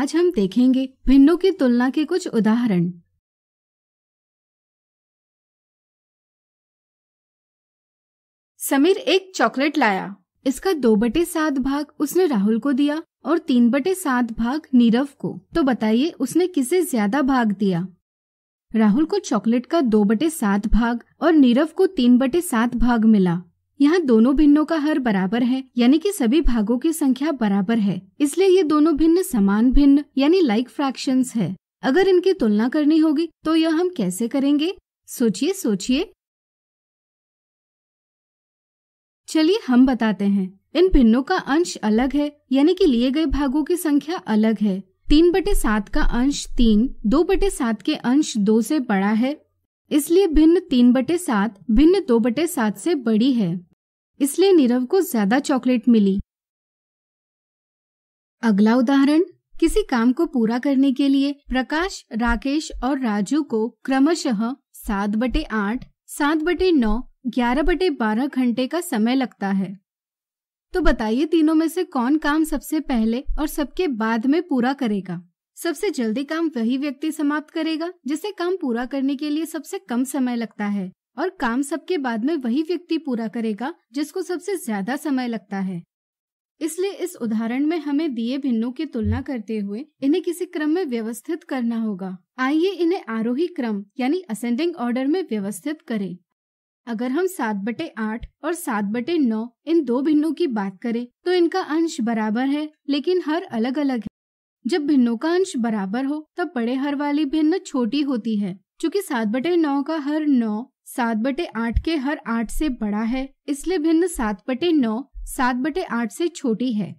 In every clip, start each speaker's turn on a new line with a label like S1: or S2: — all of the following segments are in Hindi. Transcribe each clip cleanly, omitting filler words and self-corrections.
S1: आज हम देखेंगे भिन्नों की तुलना के कुछ उदाहरण। समीर एक चॉकलेट लाया। इसका 2/7 भाग उसने राहुल को दिया और 3/7 भाग नीरव को। तो बताइए उसने किसे ज्यादा भाग दिया। राहुल को चॉकलेट का 2/7 भाग और नीरव को 3/7 भाग मिला। यहाँ दोनों भिन्नों का हर बराबर है, यानी कि सभी भागों की संख्या बराबर है, इसलिए ये दोनों भिन्न समान भिन्न यानी लाइक फ्रैक्शंस है। अगर इनकी तुलना करनी होगी तो यह हम कैसे करेंगे? सोचिए। चलिए हम बताते हैं। इन भिन्नों का अंश अलग है, यानी कि लिए गए भागों की संख्या अलग है। 3/7 का अंश 3 2/7 के अंश 2 से बड़ा है, इसलिए भिन्न 3/7 भिन्न 2/7 से बड़ी है, इसलिए नीरव को ज्यादा चॉकलेट मिली। अगला उदाहरण, किसी काम को पूरा करने के लिए प्रकाश, राकेश और राजू को क्रमशः 7/8, 7/9, 11/12 घंटे का समय लगता है। तो बताइए तीनों में से कौन काम सबसे पहले और सबके बाद में पूरा करेगा। सबसे जल्दी काम वही व्यक्ति समाप्त करेगा जिसे काम पूरा करने के लिए सबसे कम समय लगता है, और काम सबके बाद में वही व्यक्ति पूरा करेगा जिसको सबसे ज्यादा समय लगता है। इसलिए इस उदाहरण में हमें दिए भिन्नों की तुलना करते हुए इन्हें किसी क्रम में व्यवस्थित करना होगा। आइए इन्हें आरोही क्रम यानी असेंडिंग ऑर्डर में व्यवस्थित करें। अगर हम 7/8 और 7/9 इन दो भिन्नों की बात करें तो इनका अंश बराबर है, लेकिन हर अलग अलग है। जब भिन्नों का अंश बराबर हो तब बड़े हर वाली भिन्न छोटी होती है। चूँकि 7/9 का हर 9 7/8 के हर 8 से बड़ा है, इसलिए भिन्न 7/9 7/8 से छोटी है।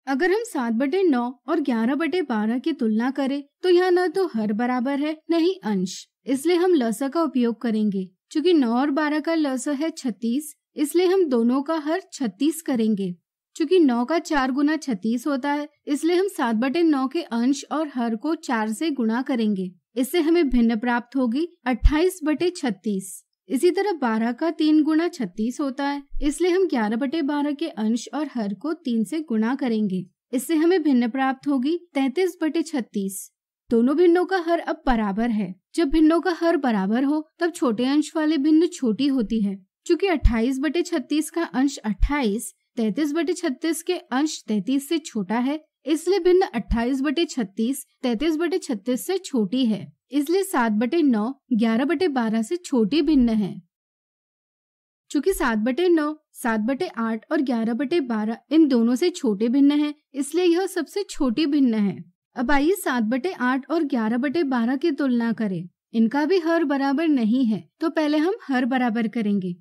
S1: अगर हम 7/9 और 11/12 की तुलना करें तो यहाँ न तो हर बराबर है न ही अंश, इसलिए हम लसा का उपयोग करेंगे। चूँकि 9 और 12 का लसा है 36, इसलिए हम दोनों का हर 36 करेंगे। चूँकि 9 का 4 गुना 36 होता है, इसलिए हम 7/9 के अंश और हर को 4 से गुणा करेंगे। इससे हमें भिन्न प्राप्त होगी 28/36। इसी तरह 12 का 3 गुना 36 होता है, इसलिए हम 11/12 के अंश और हर को 3 से गुणा करेंगे। इससे हमें भिन्न प्राप्त होगी 33/36। दोनों भिन्नों का हर अब बराबर है। जब भिन्नों का हर बराबर हो तब छोटे अंश वाले भिन्न छोटी होती है। चूँकि 28/36 का अंश 28 33/36 के अंश 33 से छोटा है, इसलिए भिन्न 28/36 33/36 से छोटी है, इसलिए 7/9 11/12 से छोटी भिन्न है। चूँकि 7/9 7/8 और 11/12 इन दोनों से छोटे भिन्न है, इसलिए यह सबसे छोटी भिन्न है। अब आइए 7/8 और 11/12 की तुलना करें। इनका भी हर बराबर नहीं है, तो पहले हम हर बराबर करेंगे।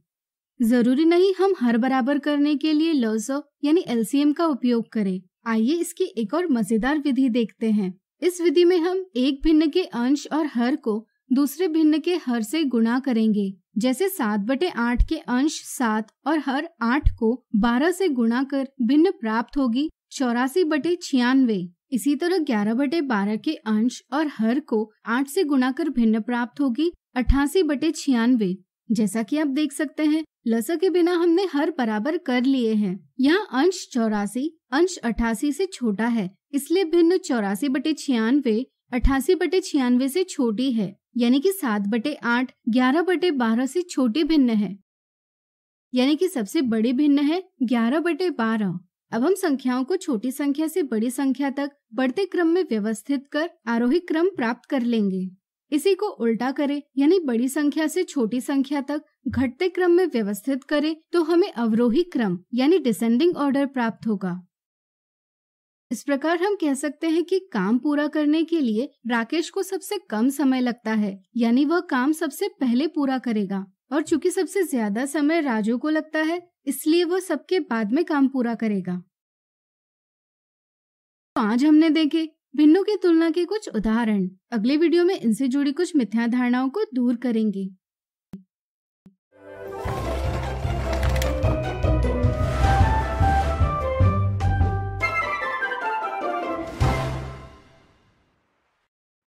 S1: जरूरी नहीं हम हर बराबर करने के लिए लॉज़ यानी एलसीएम का उपयोग करें। आइए इसकी एक और मजेदार विधि देखते हैं। इस विधि में हम एक भिन्न के अंश और हर को दूसरे भिन्न के हर से गुणा करेंगे। जैसे 7/8 के अंश 7 और हर 8 को 12 से गुणा कर भिन्न प्राप्त होगी 84/96। इसी तरह 11/12 के अंश और हर को 8 से गुणा कर भिन्न प्राप्त होगी 88/96। जैसा कि आप देख सकते हैं, लसा के बिना हमने हर बराबर कर लिए हैं। यहाँ अंश 84 अंश 88 से छोटा है, इसलिए भिन्न 84/96 88/96 से छोटी है, यानी कि 7/8 11/12 से छोटी भिन्न है, यानी कि सबसे बड़ी भिन्न है 11/12। अब हम संख्याओं को छोटी संख्या से बड़ी संख्या तक बढ़ते क्रम में व्यवस्थित कर आरोही क्रम प्राप्त कर लेंगे। इसी को उल्टा करें, यानी बड़ी संख्या से छोटी संख्या तक घटते क्रम में व्यवस्थित करें तो हमें अवरोही क्रम यानी डिसेंडिंग ऑर्डर प्राप्त होगा। इस प्रकार हम कह सकते हैं कि काम पूरा करने के लिए राकेश को सबसे कम समय लगता है, यानी वह काम सबसे पहले पूरा करेगा, और चूंकि सबसे ज्यादा समय राजू को लगता है, इसलिए वह सबके बाद में काम पूरा करेगा। तो आज हमने देखे भिन्नों की तुलना के कुछ उदाहरण। अगले वीडियो में इनसे जुड़ी कुछ मिथ्या धारणाओं को दूर करेंगे।